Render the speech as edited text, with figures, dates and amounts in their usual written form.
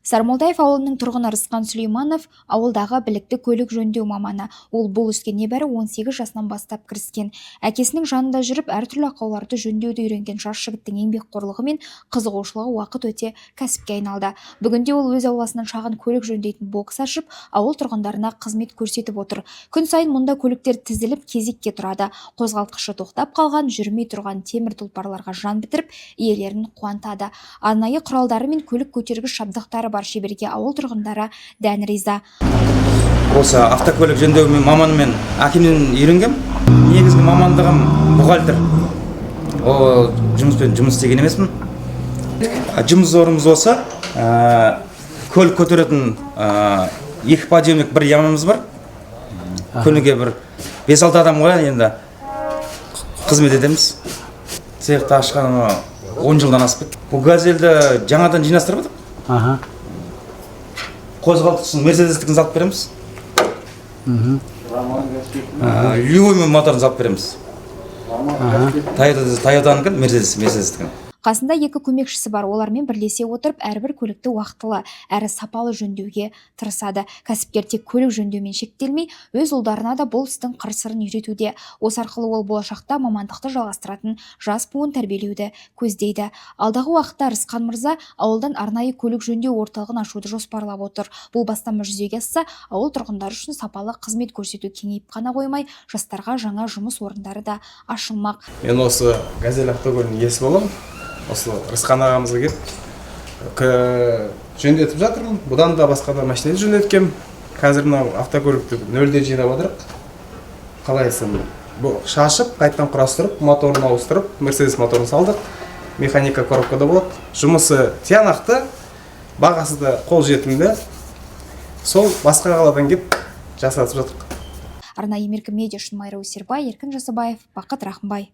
Сармолдаев ауылының тұрғыны Рысқан Сүлейманов ауылдағы білікті көлік жөндеу маманы. Ол бұл іске небәрі 18 жасынан бастап кіріскен. Әкесінің жанында жүріп, әртүрлі ақауларды жөндеуді үйренген жас жігіттің еңбекқорлығы мен қызығушылығы уақыт өте кәсіпке айналды. Бүгінде ол өз ауласынан шағын көлік жөндейтін бокс ашып, ауыл тұрғындарына қызмет көрсетіп отыр. Күн сайын мұнда көліктер тізіліп, кезекке тұрады. Қозғалтқышы тоқтап қалған, жүрмей тұрған темір тұлпарларға жан бітіріп, иелерін қуантады. Арнайы құралдары мен көлік көтергіш жабдықтары бар шеберге ауыл тұрғындары дән риза. Осы автокөлік жөндеумен маманымен әкемнен үйренгем. Негізгі мамандығым бухгалтер. Ол жұмыспен жұмыс істеген емеспін. Жұмыс орнымыз осы. Көлік көтеретін екі подъемник бір ямамыз бар. Күніге бір 5-6 адам ғой енді қызмет етеміз. Цехты ашқаны 10 жылдан асып кетті. Бұл газельді жаңадан жинастырып жатыр. Қозғалтқышын мерседестікін салып береміз. Любой моторын салып береміз. Тойотанікі, мерседестікін. Қасында екі көмекшісі бар. Олармен бірлесе отырып, әрбір көлікті уақытылы әрі сапалы жөндеуге тырысады. Кәсіпкер тек көлік жөндеумен шектелмей, өз ұлдарына да бұл істің қыр-сырын үйретуде. Осы арқылы ол болашақта мамандықты жалғастыратын жас буын тәрбиелеуді көздейді. Алдағы уақытта Рысқан мырза ауылдан арнайы көлік жөндеу орталығын ашуды жоспарлап отыр. Бұл бастама жүзеге асса, ауыл тұрғындары үшін сапалы қызмет көрсету кеңейіп қана қоймай, жастарға жаңа жұмыс орындары да ашылмақ. Мен осы газель автокөлігінің иесі боламын. Осы Рысқан ағамызға келіп жөндетіп жатырмын. Бұдан да басқа да машина жөндеткем. Қазір мынау автокөлікті нөлден жинап отырық. Қалайсың? Бұл шашып, қайттан құрастырып, моторын ауыстырып, Мерседес моторын салдық. Механика коробкада болады. Жұмысы тиянақты, бағасы да қолжетімді. Сол басқа қаладан келіп жасатып жатырық. Арнайы Меркі медиа үшін Майра Өсербай, Еркін Жасыбаев, Бақыт Рахымбай.